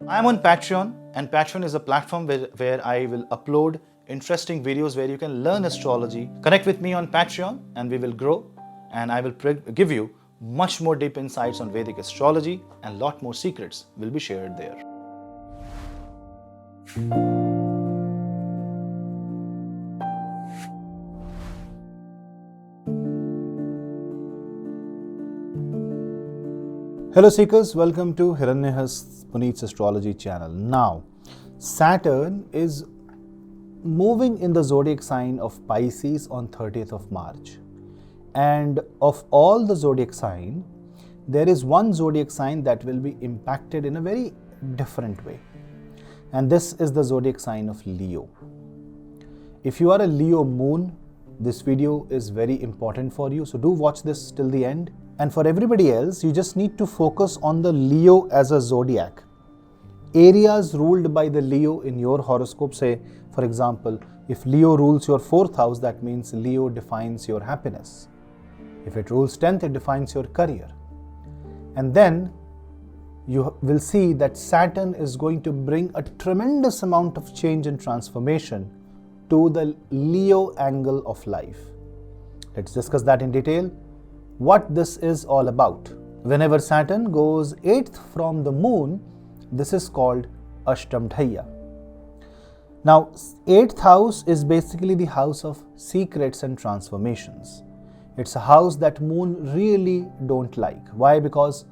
I am on Patreon, and Patreon is a platform where I will upload interesting videos where you can learn astrology. Connect with me on Patreon and we will grow, and I will give you much more deep insights on Vedic astrology, and lot more secrets will be shared there. Hello Seekers, welcome to Hiranyahasta's Punneits astrology channel. Now, Saturn is moving in the zodiac sign of Pisces on 30th of March. And of all the zodiac sign, there is one zodiac sign that will be impacted in a very different way. And this is the zodiac sign of Leo. If you are a Leo moon, this video is very important for you. So do watch this till the end. And for everybody else, you just need to focus on the Leo as a zodiac. Areas ruled by the Leo in your horoscope, say, for example, if Leo rules your 4th house, that means Leo defines your happiness. If it rules 10th, it defines your career. And then you will see that Saturn is going to bring a tremendous amount of change and transformation to the Leo angle of life. Let's discuss that in detail. What this is all about. Whenever Saturn goes 8th from the moon, this is called Ashtam Dhaiya. Now, 8th house is basically the house of secrets and transformations. It's a house that moon really don't like. Why? Because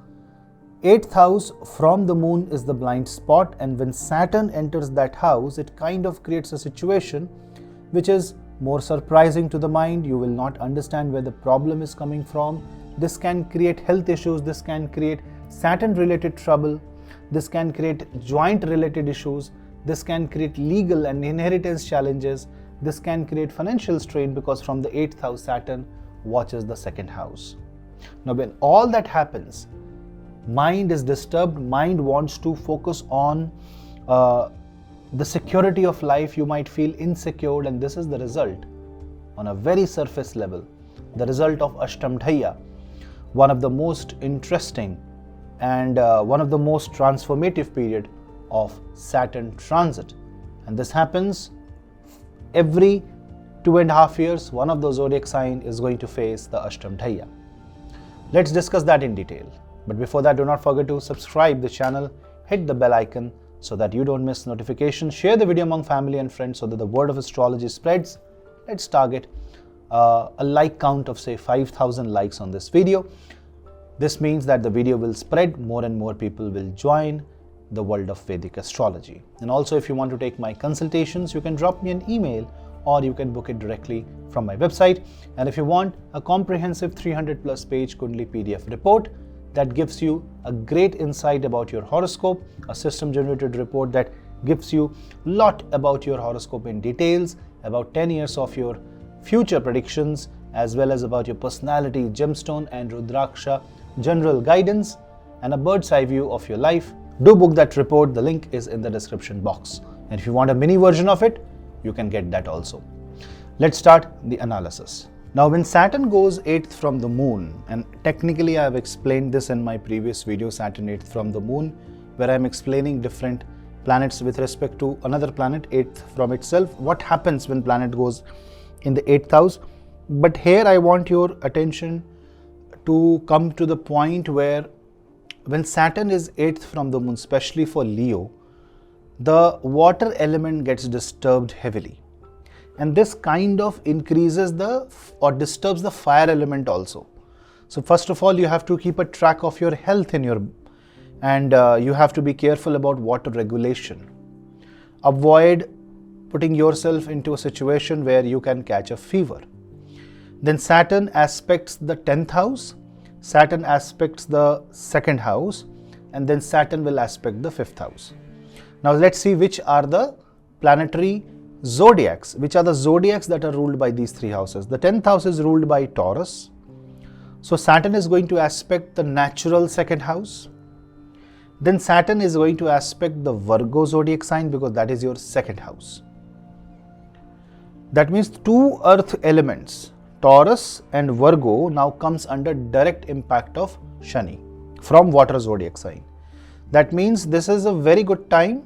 8th house from the moon is the blind spot, and when Saturn enters that house, it kind of creates a situation which is more surprising to the mind. You will not understand where the problem is coming from. This can create health issues. This can create Saturn related trouble. This can create joint related issues. This can create legal and inheritance challenges. This can create financial strain because from the 8th house, Saturn watches the 2nd house. Now, when all that happens, mind is disturbed. Mind wants to focus on the security of life. You might feel insecure, and this is the result on a very surface level. The result of Ashtam Dhaiya, one of the most interesting and one of the most transformative period of Saturn transit. And this happens every 2.5 years. One of the zodiac sign is going to face the Ashtam Dhaiya. Let's discuss that in detail. But before that, do not forget to subscribe the channel, hit the bell icon so that you don't miss notifications. Share the video among family and friends so that the word of astrology spreads. Let's target a like count of say 5,000 likes on this video. This means that the video will spread, more and more people will join the world of Vedic astrology. And also, if you want to take my consultations, you can drop me an email or you can book it directly from my website. And if you want a comprehensive 300+ page Kundali PDF report that gives you a great insight about your horoscope, a system generated report that gives you a lot about your horoscope in details, about 10 years of your future predictions, as well as about your personality, gemstone and Rudraksha general guidance, and a bird's eye view of your life, do book that report. The link is in the description box. And if you want a mini version of it, you can get that also. Let's start the analysis. Now, when Saturn goes 8th from the moon, and technically I have explained this in my previous video, Saturn 8th from the moon, where I am explaining different planets with respect to another planet 8th from itself, what happens when planet goes in the 8th house. But here I want your attention to come to the point where when Saturn is 8th from the moon, especially for Leo, the water element gets disturbed heavily. And this kind of increases or disturbs the fire element also. So first of all, you have to keep a track of your health and you have to be careful about water regulation. Avoid putting yourself into a situation where you can catch a fever. Then Saturn aspects the 10th house, Saturn aspects the 2nd house, and then Saturn will aspect the 5th house. Now let's see which are the planetary zodiacs, which are the zodiacs that are ruled by these 3 houses. The 10th house is ruled by Taurus. So Saturn is going to aspect the natural 2nd house. Then Saturn is going to aspect the Virgo zodiac sign because that is your 2nd house. That means 2 earth elements, Taurus and Virgo, now comes under direct impact of Shani from water zodiac sign. That means this is a very good time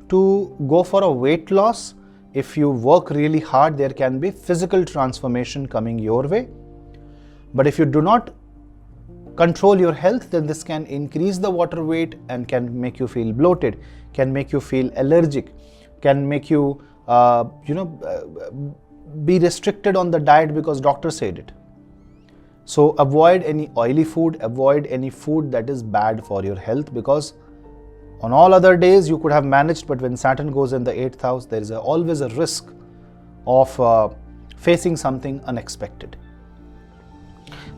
to go for a weight loss. If you work really hard, there can be physical transformation coming your way. But if you do not control your health, then this can increase the water weight and can make you feel bloated, can make you feel allergic, can make you be restricted on the diet because doctor said it. So avoid any oily food, avoid any food that is bad for your health, because on all other days you could have managed, but when Saturn goes in the 8th house, there is always a risk of facing something unexpected.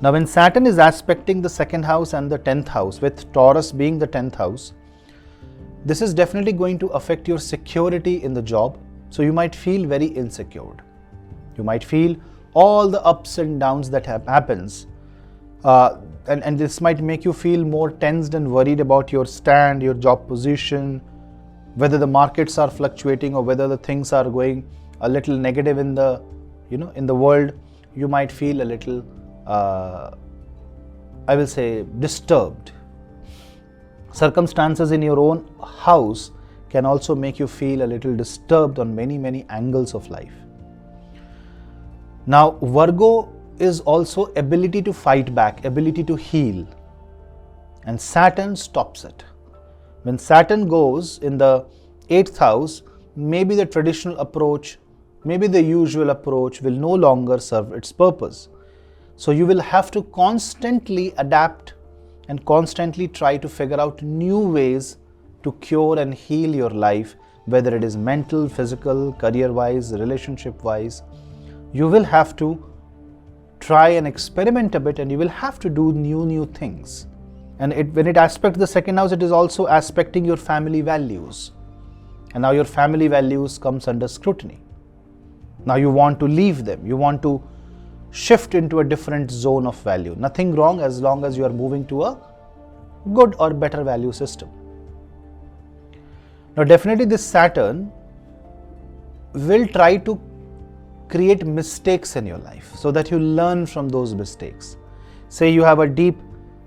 Now when Saturn is aspecting the 2nd house and the 10th house, with Taurus being the 10th house, this is definitely going to affect your security in the job. So you might feel very insecure. You might feel all the ups and downs that happens. And this might make you feel more tensed and worried about your stand, your job position, whether the markets are fluctuating or whether the things are going a little negative in the, in the world. You might feel a little, I will say, disturbed. Circumstances in your own house can also make you feel a little disturbed on many angles of life. Now, Virgo is also ability to fight back, ability to heal, and Saturn stops it. When Saturn goes in the 8th house, maybe the traditional approach, maybe the usual approach will no longer serve its purpose. So you will have to constantly adapt and constantly try to figure out new ways to cure and heal your life, whether it is mental, physical, career-wise, relationship-wise. You will have to try and experiment a bit, and you will have to do new things. And when it aspects the 2nd house, it is also aspecting your family values. And now your family values comes under scrutiny. Now you want to leave them. You want to shift into a different zone of value. Nothing wrong as long as you are moving to a good or better value system. Now definitely this Saturn will try to create mistakes in your life so that you learn from those mistakes. Say you have a deep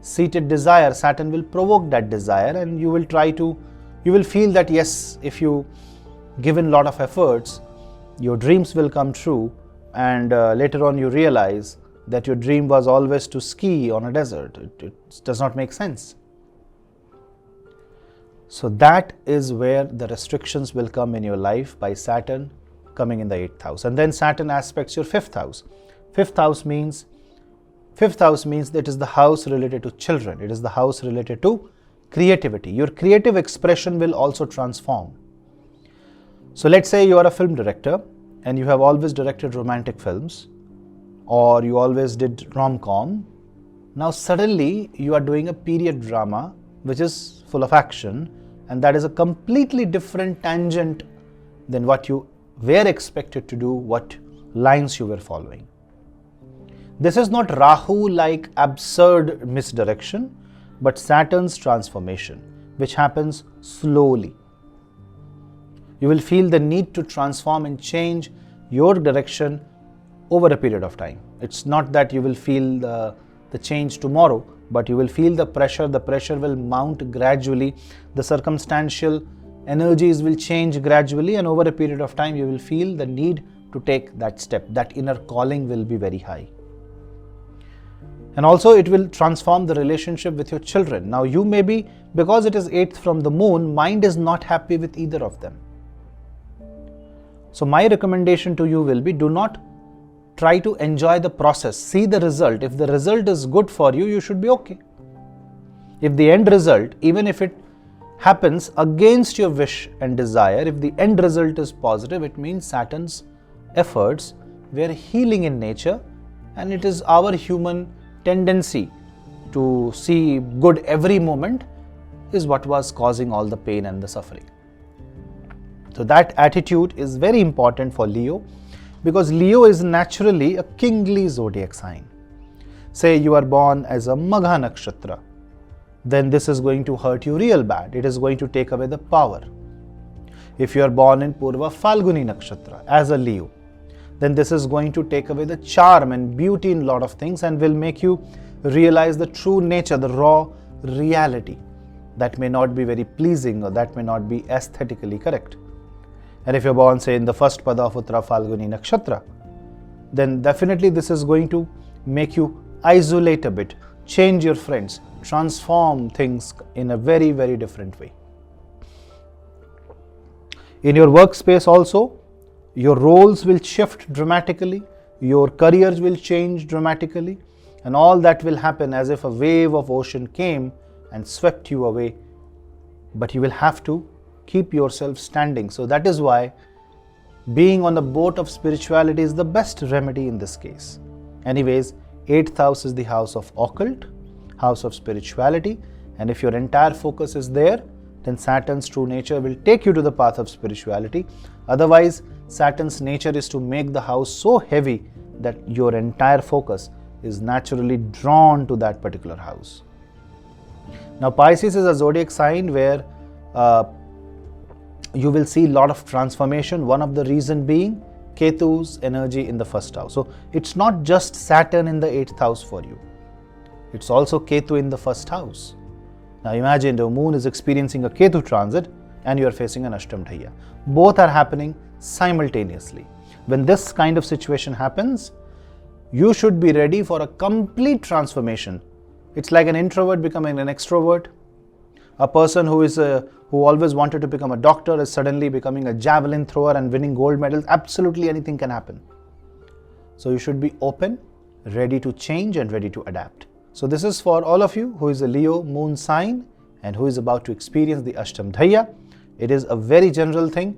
seated desire, Saturn will provoke that desire, and you will feel that yes, if you give in a lot of efforts, your dreams will come true, and later on you realize that your dream was always to ski on a desert. It does not make sense. So that is where the restrictions will come in your life by Saturn coming in the 8th house. And then Saturn aspects your 5th house. 5th house means that it is the house related to children. It is the house related to creativity. Your creative expression will also transform. So let's say you are a film director and you have always directed romantic films, or you always did rom-com. Now suddenly you are doing a period drama which is full of action, and that is a completely different tangent than what you were expected to do, what lines you were following. This is not Rahu-like absurd misdirection, but Saturn's transformation, which happens slowly. You will feel the need to transform and change your direction over a period of time. It's not that you will feel the change tomorrow, but you will feel the pressure. The pressure will mount gradually. The circumstantial energies will change gradually, and over a period of time, you will feel the need to take that step. That inner calling will be very high. And also it will transform the relationship with your children. Now you may be, because it is 8th from the moon, mind is not happy with either of them. So my recommendation to you will be, do not try to enjoy the process. See the result. If the result is good for you, you should be okay. If the end result, even if it happens against your wish and desire, if the end result is positive, it means Saturn's efforts were healing in nature, and it is our human tendency to see good every moment is what was causing all the pain and the suffering. So that attitude is very important for Leo, because Leo is naturally a kingly zodiac sign. Say you are born as a Magha Nakshatra, then this is going to hurt you real bad. It is going to take away the power. If you are born in Purva Falguni Nakshatra as a Leo, then this is going to take away the charm and beauty in a lot of things and will make you realize the true nature, the raw reality. that may not be very pleasing or that may not be aesthetically correct. And if you're born, say, in the first pada of Uttara Phalguni Nakshatra, then definitely this is going to make you isolate a bit, change your friends, transform things in a very, very different way. In your workspace also, your roles will shift dramatically, your careers will change dramatically, and all that will happen as if a wave of ocean came and swept you away. But you will have to keep yourself standing. So that is why being on the boat of spirituality is the best remedy in this case. Anyways, 8th house is the house of occult, house of spirituality, and if your entire focus is there, then Saturn's true nature will take you to the path of spirituality. Otherwise, Saturn's nature is to make the house so heavy that your entire focus is naturally drawn to that particular house. Now, Pisces is a zodiac sign where you will see a lot of transformation. One of the reason being Ketu's energy in the first house. So it's not just Saturn in the 8th house for you. It's also Ketu in the first house. Now imagine the moon is experiencing a Ketu transit and you are facing an Ashtam Dhaiya. Both are happening simultaneously. When this kind of situation happens, you should be ready for a complete transformation. It's like an introvert becoming an extrovert. A person who always wanted to become a doctor is suddenly becoming a javelin thrower and winning gold medals. Absolutely anything can happen. So you should be open, ready to change and ready to adapt. So this is for all of you who is a Leo moon sign and who is about to experience the Ashtam Dhaiya. It is a very general thing.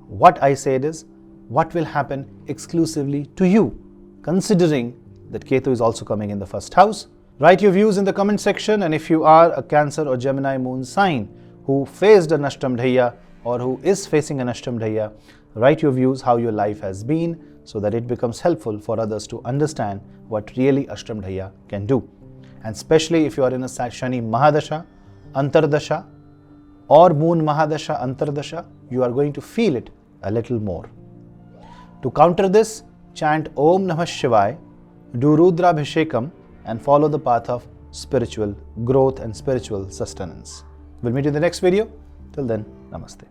What I said is what will happen exclusively to you, considering that Ketu is also coming in the first house. Write your views in the comment section, and if you are a Cancer or Gemini moon sign who faced an Ashtam Dhaiya or who is facing an Ashtam Dhaiya, write your views how your life has been so that it becomes helpful for others to understand what really Ashtam Dhaiya can do. And especially if you are in a Shani Mahadasha, Antardasha or Moon Mahadasha, Antardasha, you are going to feel it a little more. To counter this, chant Om Namah Shivaya, do Rudrabhishekam, and follow the path of spiritual growth and spiritual sustenance. We'll meet you in the next video. Till then, Namaste.